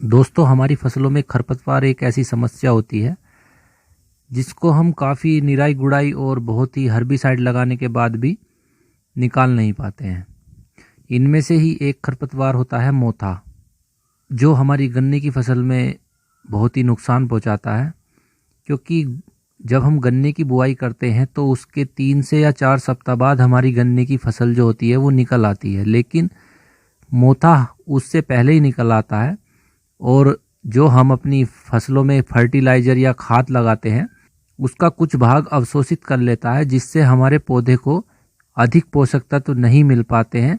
दोस्तों, हमारी फसलों में खरपतवार एक ऐसी समस्या होती है जिसको हम काफ़ी निराई गुड़ाई और बहुत ही हर्बिसाइड लगाने के बाद भी निकाल नहीं पाते हैं। इनमें से ही एक खरपतवार होता है मोथा, जो हमारी गन्ने की फसल में बहुत ही नुकसान पहुंचाता है। क्योंकि जब हम गन्ने की बुआई करते हैं तो उसके 3 से या 4 सप्ताह बाद हमारी गन्ने की फसल जो होती है वो निकल आती है, लेकिन मोथा उससे पहले ही निकल आता है। और जो हम अपनी फसलों में फर्टिलाइज़र या खाद लगाते हैं उसका कुछ भाग अवशोषित कर लेता है, जिससे हमारे पौधे को अधिक पोषक तत्व नहीं मिल पाते हैं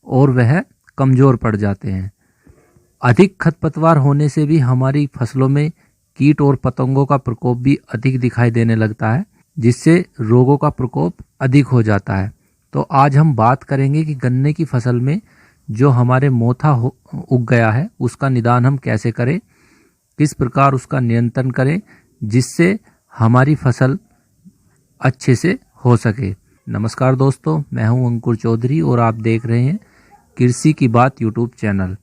और वह कमज़ोर पड़ जाते हैं। अधिक खरपतवार होने से भी हमारी फसलों में कीट और पतंगों का प्रकोप भी अधिक दिखाई देने लगता है, जिससे रोगों का प्रकोप अधिक हो जाता है। तो आज हम बात करेंगे कि गन्ने की फसल में जो हमारे मोथा उग गया है उसका निदान हम कैसे करें, किस प्रकार उसका नियंत्रण करें जिससे हमारी फसल अच्छे से हो सके। नमस्कार दोस्तों, मैं हूं अंकुर चौधरी और आप देख रहे हैं कृषि की बात यूट्यूब चैनल।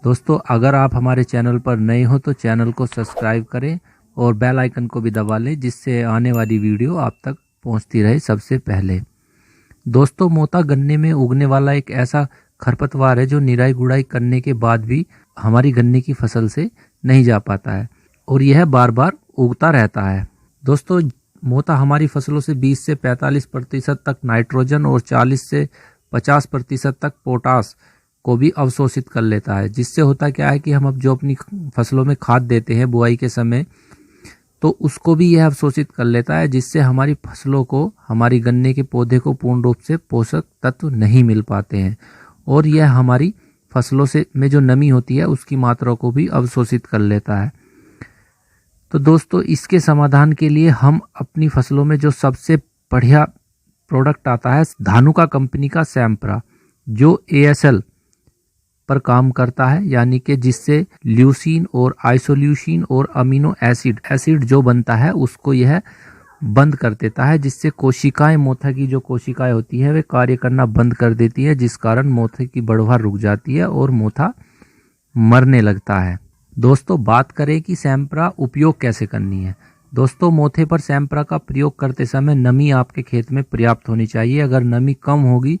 दोस्तों, अगर आप हमारे चैनल पर नए हो तो चैनल को सब्सक्राइब करें और बेल आइकन को भी दबा लें, जिससे आने वाली वीडियो आप तक पहुंचती रहे सबसे पहले। दोस्तों, मोथा गन्ने में उगने वाला एक ऐसा खरपतवार है जो निराई गुड़ाई करने के बाद भी हमारी गन्ने की फसल से नहीं जा पाता है और यह बार बार उगता रहता है। दोस्तों, मोथा हमारी फसलों से 20 से 45% तक नाइट्रोजन और 40 से 50% तक पोटास को भी अवशोषित कर लेता है। जिससे होता क्या है कि हम अब जो अपनी फसलों में खाद देते हैं बुआई के समय, तो उसको भी यह अवशोषित कर लेता है, जिससे हमारी फसलों को, हमारी गन्ने के पौधे को पूर्ण रूप से पोषक तत्व नहीं मिल पाते हैं और यह हमारी फसलों से में जो नमी होती है उसकी मात्रा को भी अवशोषित कर लेता है। तो दोस्तों, इसके समाधान के लिए हम अपनी फसलों में जो सबसे बढ़िया प्रोडक्ट आता है धानुका कंपनी का सैम्प्रा, जो एएसएल पर काम करता है, यानी कि जिससे ल्यूसीन और आइसोल्यूसिन और अमीनो एसिड जो बनता है उसको यह बंद कर देता है, जिससे कोशिकाएं, मोथा की जो कोशिकाएं होती है वे कार्य करना बंद कर देती है, जिस कारण मोथे की बढ़वार रुक जाती है और मोथा मरने लगता है। दोस्तों, बात करें कि सैम्प्रा उपयोग कैसे करनी है। दोस्तों, मोथे पर सैम्प्रा का प्रयोग करते समय नमी आपके खेत में पर्याप्त होनी चाहिए। अगर नमी कम होगी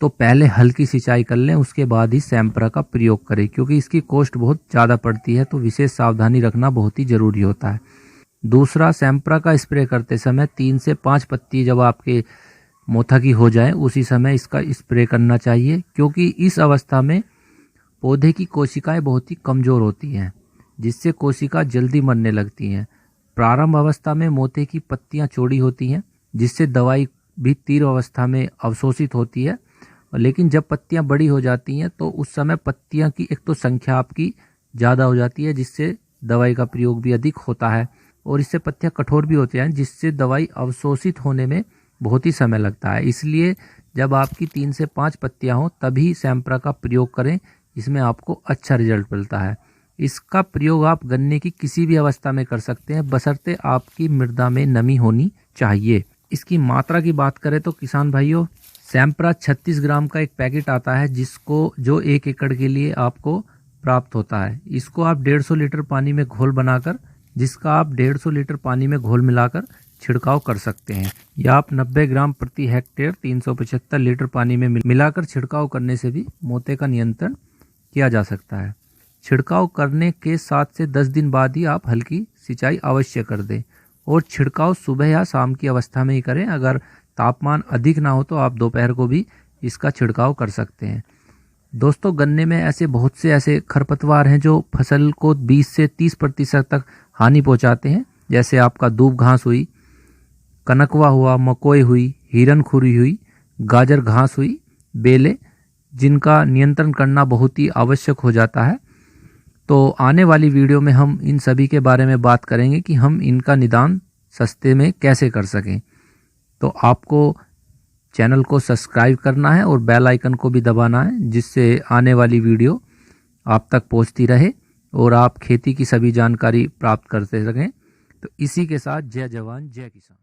तो पहले हल्की सिंचाई कर लें, उसके बाद ही सैम्प्रा का प्रयोग करें, क्योंकि इसकी कॉस्ट बहुत ज़्यादा पड़ती है, तो विशेष सावधानी रखना बहुत ही ज़रूरी होता है। दूसरा, सैम्प्रा का स्प्रे करते समय 3 से 5 पत्ती जब आपके मोथा की हो जाए उसी समय इसका स्प्रे करना चाहिए, क्योंकि इस अवस्था में पौधे की कोशिकाएं बहुत ही कमज़ोर होती हैं, जिससे कोशिका जल्दी मरने लगती हैं। प्रारंभ अवस्था में मोथे की पत्तियां चौड़ी होती हैं, जिससे दवाई भी तीव्र अवस्था में अवशोषित होती है, लेकिन जब पत्तियां बड़ी हो जाती हैं तो उस समय पत्तियां की एक तो संख्या आपकी ज़्यादा हो जाती है, जिससे दवाई का प्रयोग भी अधिक होता है और इससे पत्तियां कठोर भी होती हैं, जिससे दवाई अवशोषित होने में बहुत ही समय लगता है। इसलिए जब आपकी 3 से 5 पत्तियां हो तभी सैम्प्रा का प्रयोग करें, इसमें आपको अच्छा रिजल्ट मिलता है। इसका प्रयोग आप गन्ने की किसी भी अवस्था में कर सकते हैं, बशर्ते आपकी मृदा में नमी होनी चाहिए। इसकी मात्रा की बात करें तो किसान भाइयों, सैम्प्रा 36 ग्राम का एक पैकेट आता है, जो 1 एकड़ के लिए आपको प्राप्त होता है। इसको आप 150 लीटर पानी में घोल बनाकर, जिसका आप 150 लीटर पानी में घोल मिलाकर छिड़काव कर सकते हैं, या आप 90 ग्राम प्रति हेक्टेयर 375 लीटर पानी में मिलाकर छिड़काव करने से भी मोथे का नियंत्रण किया जा सकता है। छिड़काव करने के 7 से 10 दिन बाद ही आप हल्की सिंचाई अवश्य कर दें और छिड़काव सुबह या शाम की अवस्था में ही करें। अगर तापमान अधिक ना हो तो आप दोपहर को भी इसका छिड़काव कर सकते हैं। दोस्तों, गन्ने में ऐसे बहुत से ऐसे खरपतवार हैं जो फसल को 20 से 30% तक हानि पहुंचाते हैं, जैसे आपका दूब घास हुई, कनकवा हुआ, मकोई हुई, हिरनखुरी हुई, गाजर घास हुई, बेले, जिनका नियंत्रण करना बहुत ही आवश्यक हो जाता है। तो आने वाली वीडियो में हम इन सभी के बारे में बात करेंगे कि हम इनका निदान सस्ते में कैसे कर सकें। तो आपको चैनल को सब्सक्राइब करना है और बेल आइकन को भी दबाना है, जिससे आने वाली वीडियो आप तक पहुंचती रहे और आप खेती की सभी जानकारी प्राप्त करते रहें। तो इसी के साथ जय जवान जय किसान।